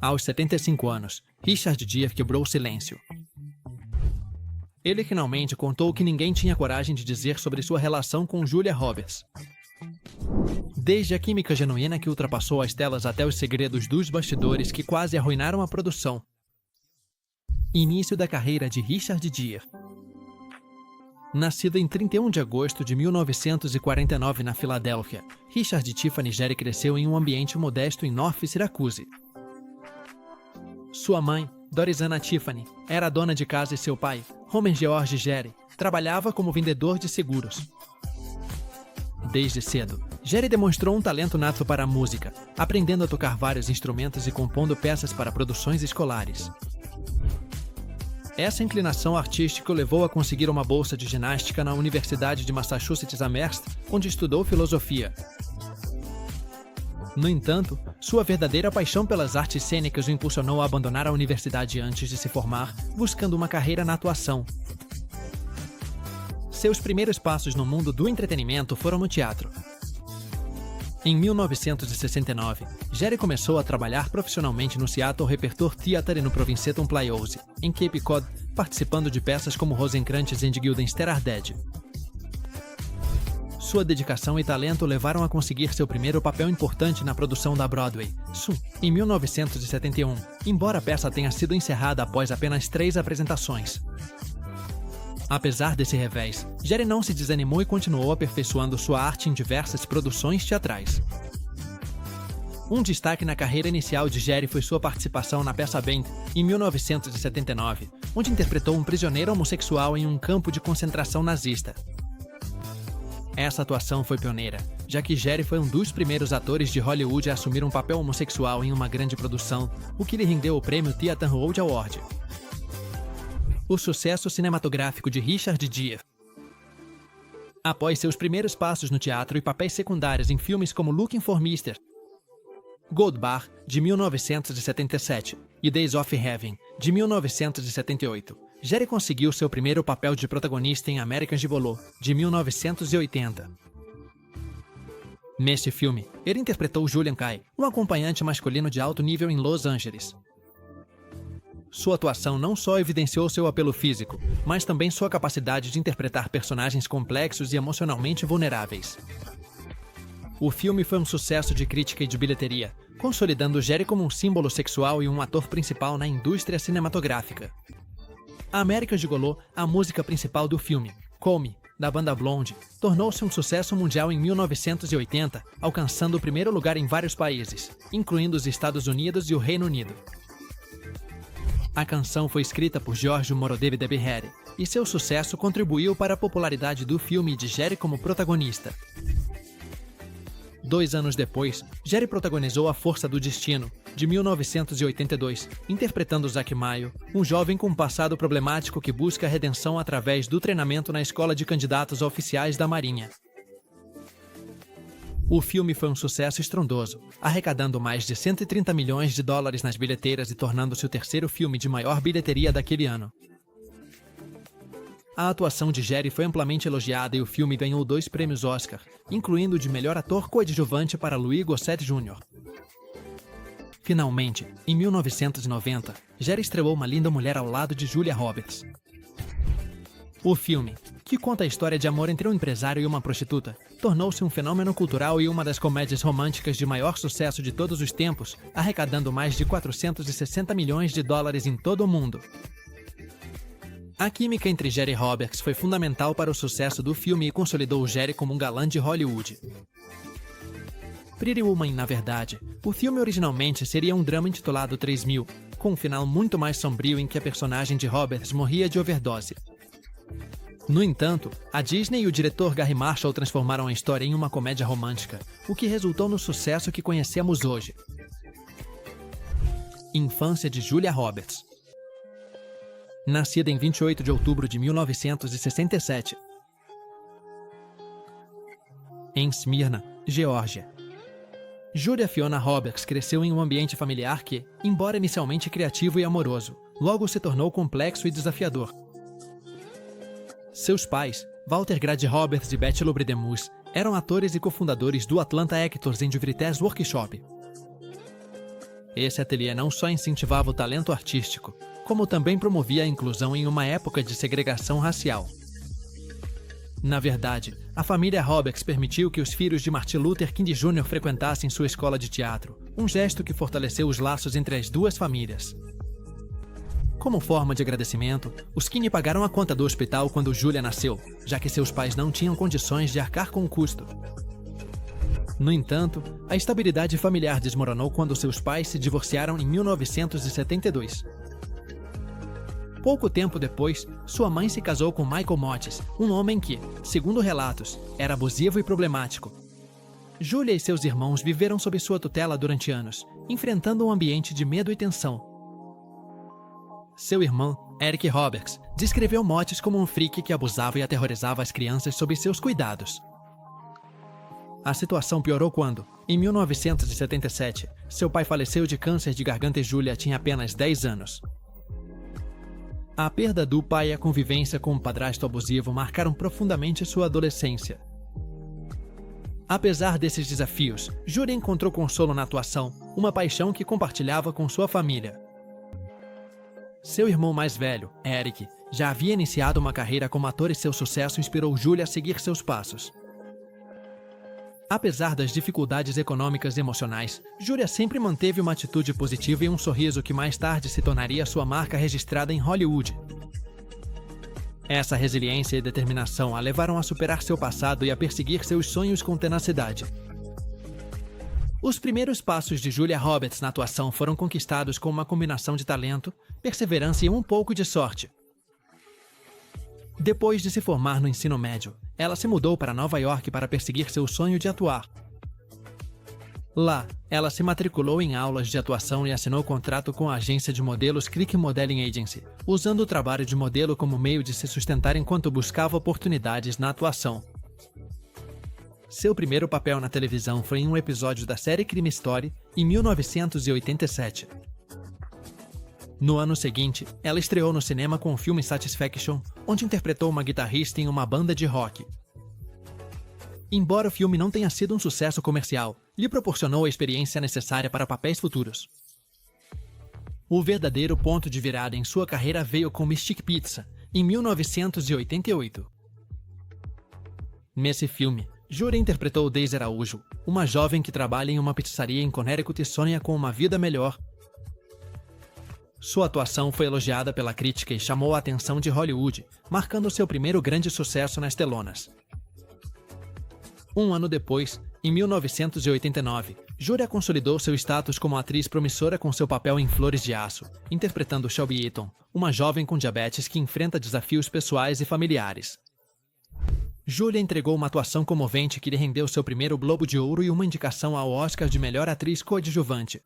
Aos 75 anos, Richard Gere quebrou o silêncio. Ele finalmente contou o que ninguém tinha coragem de dizer sobre sua relação com Julia Roberts. Desde a química genuína que ultrapassou as telas até os segredos dos bastidores que quase arruinaram a produção. Início da carreira de Richard Gere. Nascido em 31 de agosto de 1949 na Filadélfia, Richard Tiffany Gere cresceu em um ambiente modesto em North Syracuse. Sua mãe, Doris Anna Tiffany, era dona de casa e seu pai, Homer George Gere, trabalhava como vendedor de seguros. Desde cedo, Gere demonstrou um talento nato para a música, aprendendo a tocar vários instrumentos e compondo peças para produções escolares. Essa inclinação artística o levou a conseguir uma bolsa de ginástica na Universidade de Massachusetts Amherst, onde estudou filosofia. No entanto, sua verdadeira paixão pelas artes cênicas o impulsionou a abandonar a universidade antes de se formar, buscando uma carreira na atuação. Seus primeiros passos no mundo do entretenimento foram no teatro. Em 1969, Gere começou a trabalhar profissionalmente no Seattle Repertoire Theatre e no Provinceton Playhouse, em Cape Cod, participando de peças como Rosencrantz and Guildenstern Are Dead. Sua dedicação e talento levaram a conseguir seu primeiro papel importante na produção da Broadway, Sue, em 1971, embora a peça tenha sido encerrada após apenas 3 apresentações. Apesar desse revés, Gere não se desanimou e continuou aperfeiçoando sua arte em diversas produções teatrais. Um destaque na carreira inicial de Gere foi sua participação na peça Bent, em 1979, onde interpretou um prisioneiro homossexual em um campo de concentração nazista. Essa atuação foi pioneira, já que Gere foi um dos primeiros atores de Hollywood a assumir um papel homossexual em uma grande produção, o que lhe rendeu o prêmio Theatre World Award. O sucesso cinematográfico de Richard Gere. Após seus primeiros passos no teatro e papéis secundários em filmes como Looking for Mr. Goldbar, de 1977, e Days of Heaven, de 1978, Gere conseguiu seu primeiro papel de protagonista em American Gigolo, de 1980. Neste filme, ele interpretou Julian Kay, um acompanhante masculino de alto nível em Los Angeles. Sua atuação não só evidenciou seu apelo físico, mas também sua capacidade de interpretar personagens complexos e emocionalmente vulneráveis. O filme foi um sucesso de crítica e de bilheteria, consolidando Gere como um símbolo sexual e um ator principal na indústria cinematográfica. American Gigolo, a música principal do filme, Call Me, da banda Blonde, tornou-se um sucesso mundial em 1980, alcançando o primeiro lugar em vários países, incluindo os Estados Unidos e o Reino Unido. A canção foi escrita por Giorgio Moroder e Debbie Harry, e seu sucesso contribuiu para a popularidade do filme e de Gere como protagonista. 2 anos depois, Gere protagonizou A Força do Destino, de 1982, interpretando Zack Maio, um jovem com um passado problemático que busca a redenção através do treinamento na escola de candidatos a oficiais da Marinha. O filme foi um sucesso estrondoso, arrecadando mais de 130 milhões de dólares nas bilheteiras e tornando-se o terceiro filme de maior bilheteria daquele ano. A atuação de Gere foi amplamente elogiada e o filme ganhou 2 prêmios Oscar, incluindo o de melhor ator coadjuvante para Louis Gossett Jr. Finalmente, em 1990, Gere estrelou Uma Linda Mulher ao lado de Julia Roberts. O filme, que conta a história de amor entre um empresário e uma prostituta, tornou-se um fenômeno cultural e uma das comédias românticas de maior sucesso de todos os tempos, arrecadando mais de 460 milhões de dólares em todo o mundo. A química entre Gere e Roberts foi fundamental para o sucesso do filme e consolidou Gere como um galã de Hollywood. Pretty Woman, na verdade, o filme originalmente seria um drama intitulado 3000, com um final muito mais sombrio em que a personagem de Roberts morria de overdose. No entanto, a Disney e o diretor Gary Marshall transformaram a história em uma comédia romântica, o que resultou no sucesso que conhecemos hoje. Infância de Julia Roberts. Nascida em 28 de outubro de 1967. Em Smyrna, Geórgia. Julia Fiona Roberts cresceu em um ambiente familiar que, embora inicialmente criativo e amoroso, logo se tornou complexo e desafiador. Seus pais, Walter Grady Roberts e Betty Lobredemus, eram atores e cofundadores do Atlanta Actors and Veritas Workshop. Esse ateliê não só incentivava o talento artístico, como também promovia a inclusão em uma época de segregação racial. Na verdade, a família Roberts permitiu que os filhos de Martin Luther King Jr. frequentassem sua escola de teatro, um gesto que fortaleceu os laços entre as duas famílias. Como forma de agradecimento, os Kinney pagaram a conta do hospital quando Julia nasceu, já que seus pais não tinham condições de arcar com o custo. No entanto, a estabilidade familiar desmoronou quando seus pais se divorciaram em 1972. Pouco tempo depois, sua mãe se casou com Michael Mottes, um homem que, segundo relatos, era abusivo e problemático. Julia e seus irmãos viveram sob sua tutela durante anos, enfrentando um ambiente de medo e tensão. Seu irmão, Eric Roberts, descreveu Mottes como um freak que abusava e aterrorizava as crianças sob seus cuidados. A situação piorou quando, em 1977, seu pai faleceu de câncer de garganta e Julia tinha apenas 10 anos. A perda do pai e a convivência com um padrasto abusivo marcaram profundamente sua adolescência. Apesar desses desafios, Julia encontrou consolo na atuação, uma paixão que compartilhava com sua família. Seu irmão mais velho, Eric, já havia iniciado uma carreira como ator e seu sucesso inspirou Julia a seguir seus passos. Apesar das dificuldades econômicas e emocionais, Julia sempre manteve uma atitude positiva e um sorriso que mais tarde se tornaria sua marca registrada em Hollywood. Essa resiliência e determinação a levaram a superar seu passado e a perseguir seus sonhos com tenacidade. Os primeiros passos de Julia Roberts na atuação foram conquistados com uma combinação de talento, perseverança e um pouco de sorte. Depois de se formar no ensino médio, ela se mudou para Nova York para perseguir seu sonho de atuar. Lá, ela se matriculou em aulas de atuação e assinou contrato com a agência de modelos Click Modeling Agency, usando o trabalho de modelo como meio de se sustentar enquanto buscava oportunidades na atuação. Seu primeiro papel na televisão foi em um episódio da série Crime Story, em 1987. No ano seguinte, ela estreou no cinema com o filme Satisfaction, onde interpretou uma guitarrista em uma banda de rock. Embora o filme não tenha sido um sucesso comercial, lhe proporcionou a experiência necessária para papéis futuros. O verdadeiro ponto de virada em sua carreira veio com Mystic Pizza, em 1988. Nesse filme, Julia interpretou Daisy Araújo, uma jovem que trabalha em uma pizzaria em Connecticut e sonha com uma vida melhor. Sua atuação foi elogiada pela crítica e chamou a atenção de Hollywood, marcando seu primeiro grande sucesso nas telonas. Um ano depois, em 1989, Julia consolidou seu status como atriz promissora com seu papel em Flores de Aço, interpretando Shelby Eaton, uma jovem com diabetes que enfrenta desafios pessoais e familiares. Julia entregou uma atuação comovente que lhe rendeu seu primeiro Globo de Ouro e uma indicação ao Oscar de melhor atriz coadjuvante.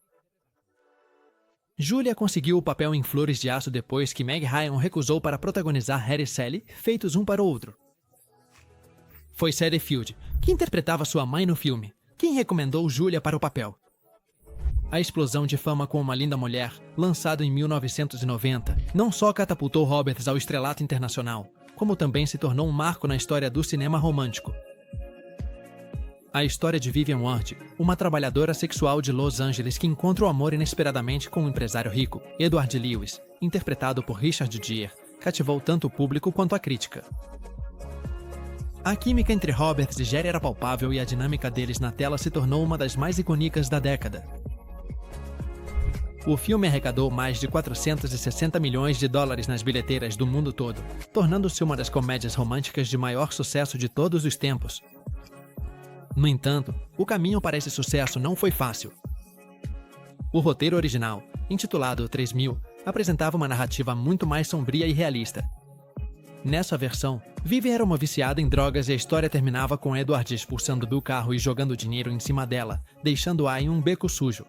Julia conseguiu o papel em Flores de Aço depois que Meg Ryan recusou para protagonizar Harry e Sally, feitos um para o outro. Foi Sally Field, que interpretava sua mãe no filme, quem recomendou Julia para o papel. A explosão de fama com Uma Linda Mulher, lançado em 1990, não só catapultou Roberts ao estrelato internacional, como também se tornou um marco na história do cinema romântico. A história de Vivian Ward, uma trabalhadora sexual de Los Angeles que encontra o amor inesperadamente com um empresário rico, Edward Lewis, interpretado por Richard Gere, cativou tanto o público quanto a crítica. A química entre Roberts e Gere era palpável e a dinâmica deles na tela se tornou uma das mais icônicas da década. O filme arrecadou mais de 460 milhões de dólares nas bilheteiras do mundo todo, tornando-se uma das comédias românticas de maior sucesso de todos os tempos. No entanto, o caminho para esse sucesso não foi fácil. O roteiro original, intitulado 3000, apresentava uma narrativa muito mais sombria e realista. Nessa versão, Vivian era uma viciada em drogas e a história terminava com Edward expulsando do carro e jogando dinheiro em cima dela, deixando-a em um beco sujo.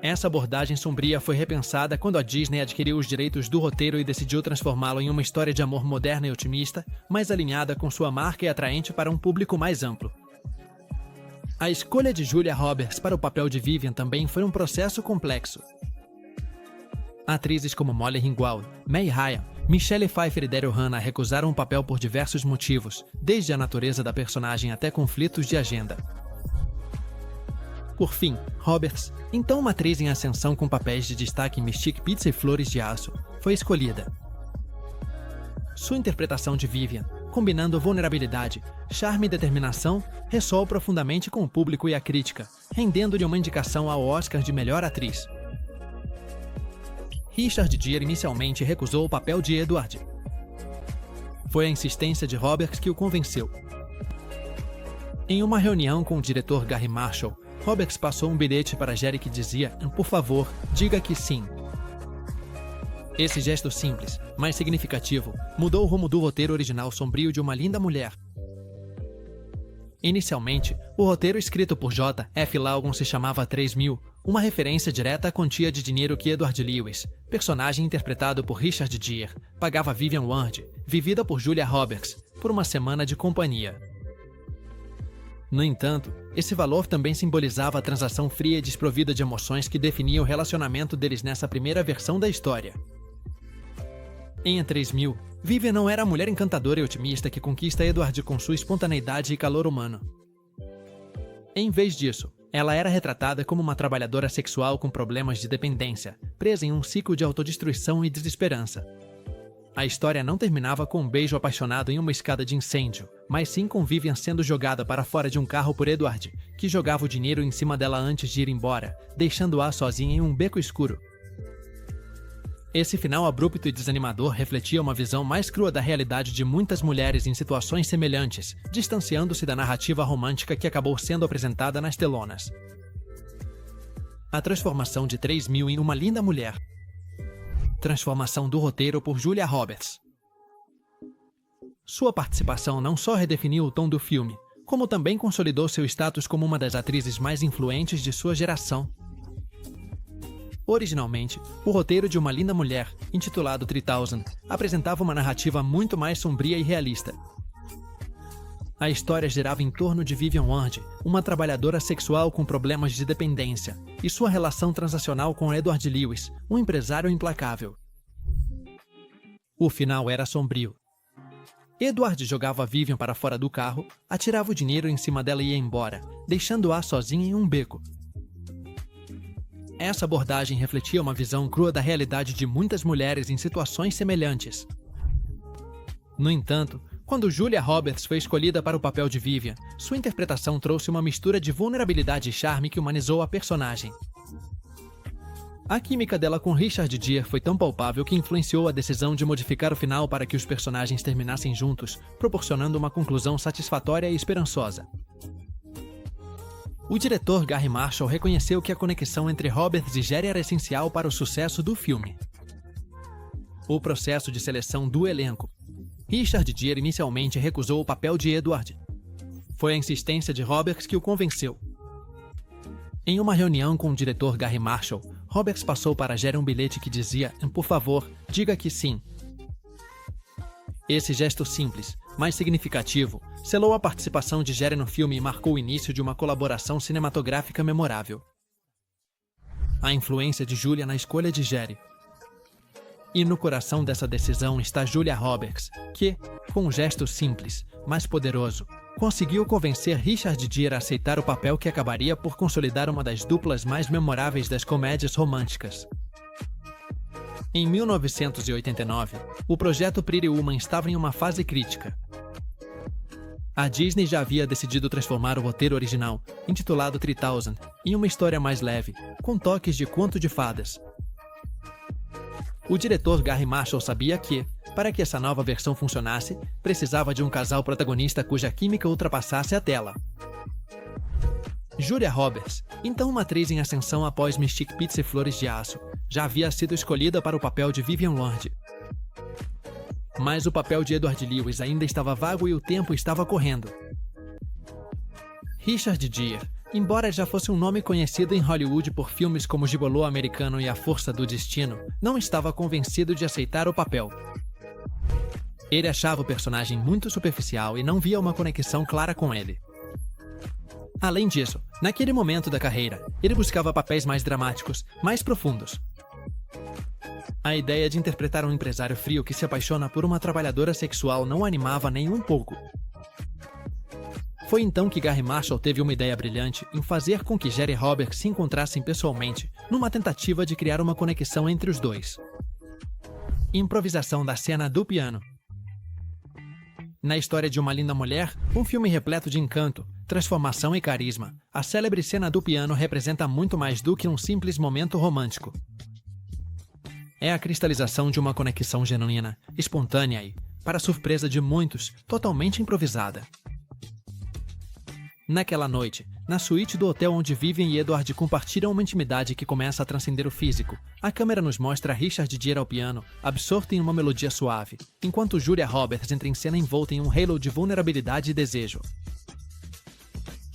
Essa abordagem sombria foi repensada quando a Disney adquiriu os direitos do roteiro e decidiu transformá-lo em uma história de amor moderna e otimista, mais alinhada com sua marca e atraente para um público mais amplo. A escolha de Julia Roberts para o papel de Vivian também foi um processo complexo. Atrizes como Molly Ringwald, Meg Ryan, Michelle Pfeiffer e Daryl Hannah recusaram o papel por diversos motivos, desde a natureza da personagem até conflitos de agenda. Por fim, Roberts, então uma atriz em ascensão com papéis de destaque em Mystique Pizza e Flores de Aço, foi escolhida. Sua interpretação de Vivian, combinando vulnerabilidade, charme e determinação, ressoou profundamente com o público e a crítica, rendendo-lhe uma indicação ao Oscar de melhor atriz. Richard Gere inicialmente recusou o papel de Edward. Foi a insistência de Roberts que o convenceu. Em uma reunião com o diretor Garry Marshall, Roberts passou um bilhete para Gere que dizia: "Por favor, diga que sim." Esse gesto simples, mas significativo, mudou o rumo do roteiro original sombrio de Uma Linda Mulher. Inicialmente, o roteiro escrito por J. F. Logan se chamava 3.000, uma referência direta à quantia de dinheiro que Edward Lewis, personagem interpretado por Richard Gere, pagava Vivian Ward, vivida por Julia Roberts, por uma semana de companhia. No entanto, esse valor também simbolizava a transação fria e desprovida de emoções que definia o relacionamento deles nessa primeira versão da história. Em 3.000, Vivian não era a mulher encantadora e otimista que conquista Edward com sua espontaneidade e calor humano. Em vez disso, ela era retratada como uma trabalhadora sexual com problemas de dependência, presa em um ciclo de autodestruição e desesperança. A história não terminava com um beijo apaixonado em uma escada de incêndio, mas sim com Vivian sendo jogada para fora de um carro por Edward, que jogava o dinheiro em cima dela antes de ir embora, deixando-a sozinha em um beco escuro. Esse final abrupto e desanimador refletia uma visão mais crua da realidade de muitas mulheres em situações semelhantes, distanciando-se da narrativa romântica que acabou sendo apresentada nas telonas. A transformação de 3.000 em Uma Linda Mulher. Transformação do roteiro por Julia Roberts. Sua participação não só redefiniu o tom do filme, como também consolidou seu status como uma das atrizes mais influentes de sua geração. Originalmente, o roteiro de Uma Linda Mulher, intitulado 3000, apresentava uma narrativa muito mais sombria e realista. A história girava em torno de Vivian Ward, uma trabalhadora sexual com problemas de dependência, e sua relação transacional com Edward Lewis, um empresário implacável. O final era sombrio. Edward jogava Vivian para fora do carro, atirava o dinheiro em cima dela e ia embora, deixando-a sozinha em um beco. Essa abordagem refletia uma visão crua da realidade de muitas mulheres em situações semelhantes. No entanto, quando Julia Roberts foi escolhida para o papel de Vivian, sua interpretação trouxe uma mistura de vulnerabilidade e charme que humanizou a personagem. A química dela com Richard Gere foi tão palpável que influenciou a decisão de modificar o final para que os personagens terminassem juntos, proporcionando uma conclusão satisfatória e esperançosa. O diretor Garry Marshall reconheceu que a conexão entre Roberts e Gere era essencial para o sucesso do filme. O processo de seleção do elenco. Richard Gere inicialmente recusou o papel de Edward. Foi a insistência de Roberts que o convenceu. Em uma reunião com o diretor Garry Marshall, Roberts passou para Gere um bilhete que dizia: "Por favor, diga que sim." Esse gesto simples, mas significativo, selou a participação de Gere no filme e marcou o início de uma colaboração cinematográfica memorável. A influência de Julia na escolha de Gere. E no coração dessa decisão está Julia Roberts, que, com um gesto simples, mas poderoso, conseguiu convencer Richard Gere a aceitar o papel que acabaria por consolidar uma das duplas mais memoráveis das comédias românticas. Em 1989, o projeto Pretty Woman estava em uma fase crítica. A Disney já havia decidido transformar o roteiro original, intitulado 3000, em uma história mais leve, com toques de conto de fadas. O diretor Garry Marshall sabia que, para que essa nova versão funcionasse, precisava de um casal protagonista cuja química ultrapassasse a tela. Julia Roberts, então uma atriz em ascensão após Mystique Pizza e Flores de Aço, já havia sido escolhida para o papel de Vivian Ward. Mas o papel de Edward Lewis ainda estava vago e o tempo estava correndo. Richard Gere, embora já fosse um nome conhecido em Hollywood por filmes como Gigolô Americano e A Força do Destino, não estava convencido de aceitar o papel. Ele achava o personagem muito superficial e não via uma conexão clara com ele. Além disso, naquele momento da carreira, ele buscava papéis mais dramáticos, mais profundos. A ideia de interpretar um empresário frio que se apaixona por uma trabalhadora sexual não o animava nem um pouco. Foi então que Garry Marshall teve uma ideia brilhante em fazer com que Jerry Roberts se encontrassem pessoalmente, numa tentativa de criar uma conexão entre os dois. Improvisação da cena do piano. Na história de Uma Linda Mulher, um filme repleto de encanto, transformação e carisma, a célebre cena do piano representa muito mais do que um simples momento romântico. É a cristalização de uma conexão genuína, espontânea e, para surpresa de muitos, totalmente improvisada. Naquela noite, na suíte do hotel onde Vivian e Edward compartilham uma intimidade que começa a transcender o físico, a câmera nos mostra Richard Gere ao piano, absorto em uma melodia suave, enquanto Julia Roberts entra em cena envolta em um halo de vulnerabilidade e desejo.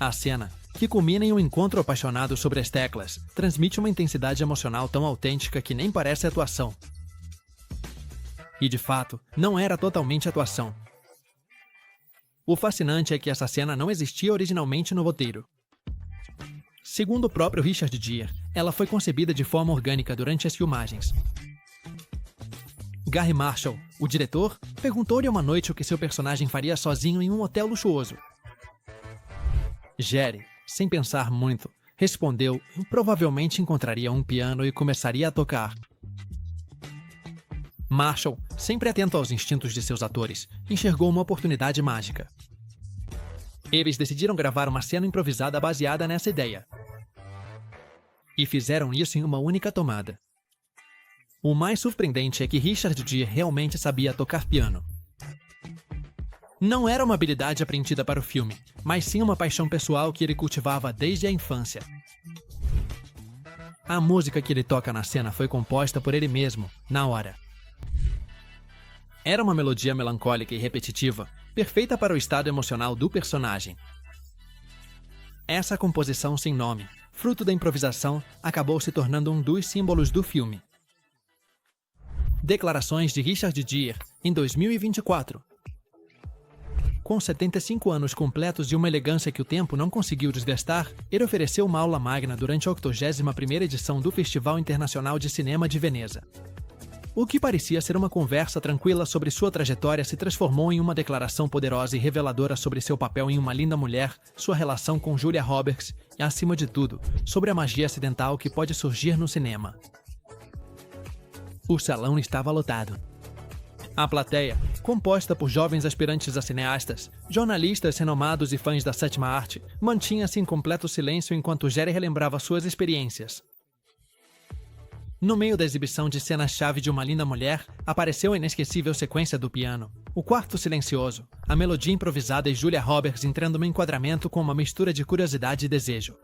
A cena, que culmina em um encontro apaixonado sobre as teclas, transmite uma intensidade emocional tão autêntica que nem parece atuação. E de fato, não era totalmente atuação. O fascinante é que essa cena não existia originalmente no roteiro. Segundo o próprio Richard Gere, ela foi concebida de forma orgânica durante as filmagens. Garry Marshall, o diretor, perguntou-lhe uma noite o que seu personagem faria sozinho em um hotel luxuoso. Gere, sem pensar muito, respondeu que provavelmente encontraria um piano e começaria a tocar. Marshall, sempre atento aos instintos de seus atores, enxergou uma oportunidade mágica. Eles decidiram gravar uma cena improvisada baseada nessa ideia. E fizeram isso em uma única tomada. O mais surpreendente é que Richard Gere realmente sabia tocar piano. Não era uma habilidade aprendida para o filme, mas sim uma paixão pessoal que ele cultivava desde a infância. A música que ele toca na cena foi composta por ele mesmo, na hora. Era uma melodia melancólica e repetitiva, perfeita para o estado emocional do personagem. Essa composição sem nome, fruto da improvisação, acabou se tornando um dos símbolos do filme. Declarações de Richard Gere, em 2024. Com 75 anos completos e uma elegância que o tempo não conseguiu desgastar, ele ofereceu uma aula magna durante a 81ª edição do Festival Internacional de Cinema de Veneza. O que parecia ser uma conversa tranquila sobre sua trajetória se transformou em uma declaração poderosa e reveladora sobre seu papel em Uma Linda Mulher, sua relação com Julia Roberts e, acima de tudo, sobre a magia acidental que pode surgir no cinema. O salão estava lotado. A plateia, composta por jovens aspirantes a cineastas, jornalistas renomados e fãs da sétima arte, mantinha-se em completo silêncio enquanto Gere relembrava suas experiências. No meio da exibição de cena-chave de Uma Linda Mulher, apareceu a inesquecível sequência do piano, o quarto silencioso, a melodia improvisada e Julia Roberts entrando no enquadramento com uma mistura de curiosidade e desejo.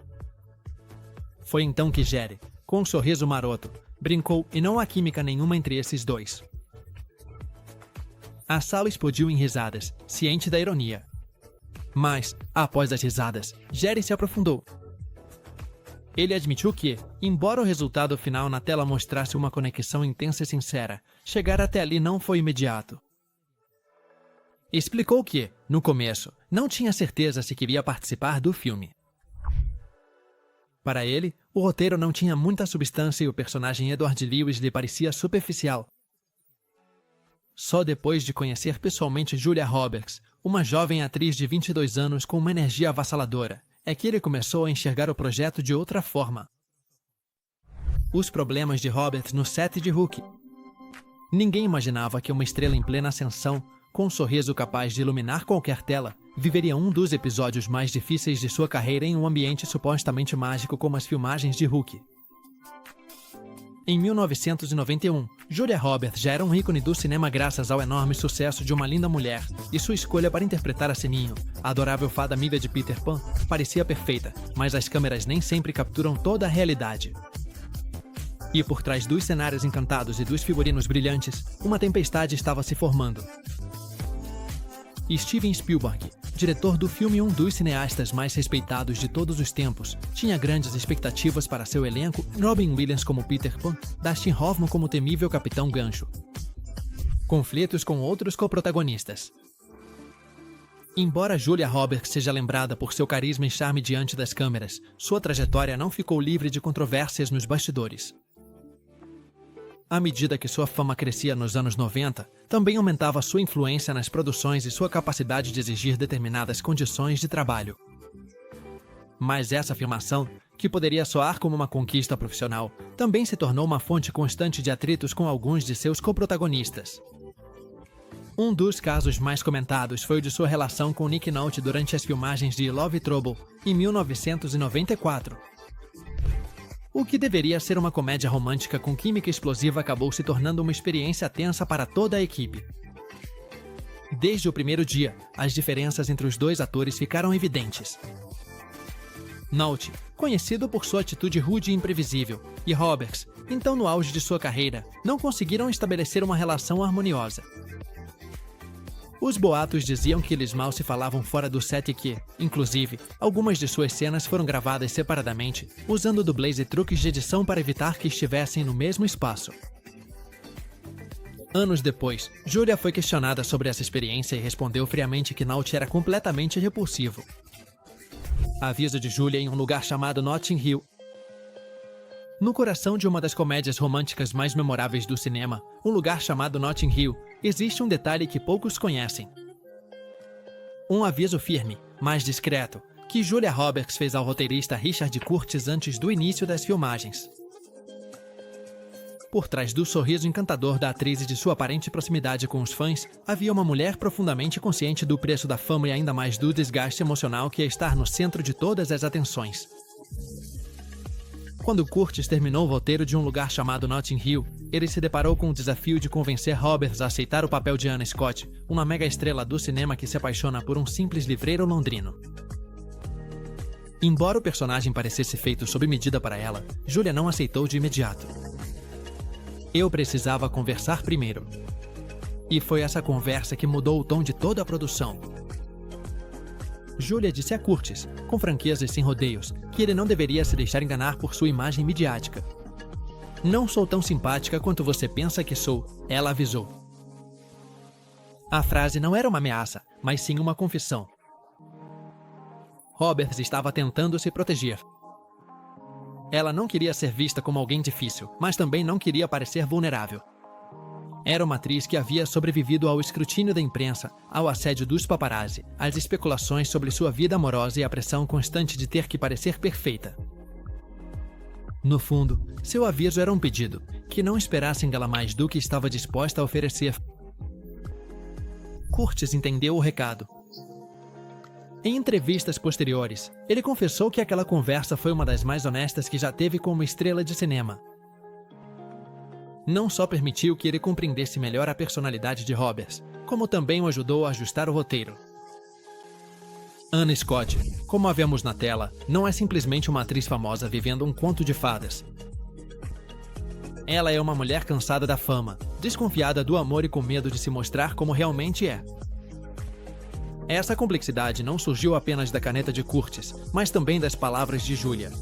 Foi então que Gere, com um sorriso maroto, brincou e não há química nenhuma entre esses dois. A sala explodiu em risadas, ciente da ironia. Mas, após as risadas, Gere se aprofundou. Ele admitiu que, embora o resultado final na tela mostrasse uma conexão intensa e sincera, chegar até ali não foi imediato. Explicou que, no começo, não tinha certeza se queria participar do filme. Para ele, o roteiro não tinha muita substância e o personagem Edward Lewis lhe parecia superficial. Só depois de conhecer pessoalmente Julia Roberts, uma jovem atriz de 22 anos com uma energia avassaladora, é que ele começou a enxergar o projeto de outra forma. Os problemas de Roberts no set de Hook. Ninguém imaginava que uma estrela em plena ascensão, com um sorriso capaz de iluminar qualquer tela, viveria um dos episódios mais difíceis de sua carreira em um ambiente supostamente mágico como as filmagens de Hook. Em 1991, Julia Roberts já era um ícone do cinema graças ao enorme sucesso de Uma Linda Mulher, e sua escolha para interpretar a Sininho, a adorável fada amiga de Peter Pan, parecia perfeita, mas as câmeras nem sempre capturam toda a realidade. E por trás dos cenários encantados e dos figurinos brilhantes, uma tempestade estava se formando. Steven Spielberg, diretor do filme, um dos cineastas mais respeitados de todos os tempos, tinha grandes expectativas para seu elenco, Robin Williams como Peter Pan, Dustin Hoffman como o temível Capitão Gancho. Conflitos com outros coprotagonistas. Embora Julia Roberts seja lembrada por seu carisma e charme diante das câmeras, sua trajetória não ficou livre de controvérsias nos bastidores. À medida que sua fama crescia nos anos 90, também aumentava sua influência nas produções e sua capacidade de exigir determinadas condições de trabalho. Mas essa afirmação, que poderia soar como uma conquista profissional, também se tornou uma fonte constante de atritos com alguns de seus coprotagonistas. Um dos casos mais comentados foi o de sua relação com Nick Nolte durante as filmagens de Love Trouble, em 1994. O que deveria ser uma comédia romântica com química explosiva acabou se tornando uma experiência tensa para toda a equipe. Desde o primeiro dia, as diferenças entre os dois atores ficaram evidentes. Nolte, conhecido por sua atitude rude e imprevisível, e Roberts, então no auge de sua carreira, não conseguiram estabelecer uma relação harmoniosa. Os boatos diziam que eles mal se falavam fora do set e que, inclusive, algumas de suas cenas foram gravadas separadamente, usando dublês e truques de edição para evitar que estivessem no mesmo espaço. Anos depois, Julia foi questionada sobre essa experiência e respondeu friamente que Nolte era completamente repulsivo. Avisa de Julia em um lugar chamado Notting Hill. No coração de uma das comédias românticas mais memoráveis do cinema, um lugar chamado Notting Hill, existe um detalhe que poucos conhecem. Um aviso firme, mas discreto, que Julia Roberts fez ao roteirista Richard Curtis antes do início das filmagens. Por trás do sorriso encantador da atriz e de sua aparente proximidade com os fãs, havia uma mulher profundamente consciente do preço da fama e ainda mais do desgaste emocional que é estar no centro de todas as atenções. Quando Curtis terminou o roteiro de um lugar chamado Notting Hill, ele se deparou com o desafio de convencer Roberts a aceitar o papel de Anna Scott, uma mega estrela do cinema que se apaixona por um simples livreiro londrino. Embora o personagem parecesse feito sob medida para ela, Julia não aceitou de imediato. Eu precisava conversar primeiro. E foi essa conversa que mudou o tom de toda a produção. Julia disse a Curtis, com franqueza e sem rodeios, que ele não deveria se deixar enganar por sua imagem midiática. Não sou tão simpática quanto você pensa que sou, ela avisou. A frase não era uma ameaça, mas sim uma confissão. Roberts estava tentando se proteger. Ela não queria ser vista como alguém difícil, mas também não queria parecer vulnerável. Era uma atriz que havia sobrevivido ao escrutínio da imprensa, ao assédio dos paparazzi, às especulações sobre sua vida amorosa e à pressão constante de ter que parecer perfeita. No fundo, seu aviso era um pedido, que não esperassem dela mais do que estava disposta a oferecer. Curtis entendeu o recado. Em entrevistas posteriores, ele confessou que aquela conversa foi uma das mais honestas que já teve com uma estrela de cinema. Não só permitiu que ele compreendesse melhor a personalidade de Roberts, como também o ajudou a ajustar o roteiro. Anna Scott, como a vemos na tela, não é simplesmente uma atriz famosa vivendo um conto de fadas. Ela é uma mulher cansada da fama, desconfiada do amor e com medo de se mostrar como realmente é. Essa complexidade não surgiu apenas da caneta de Curtis, mas também das palavras de Julia.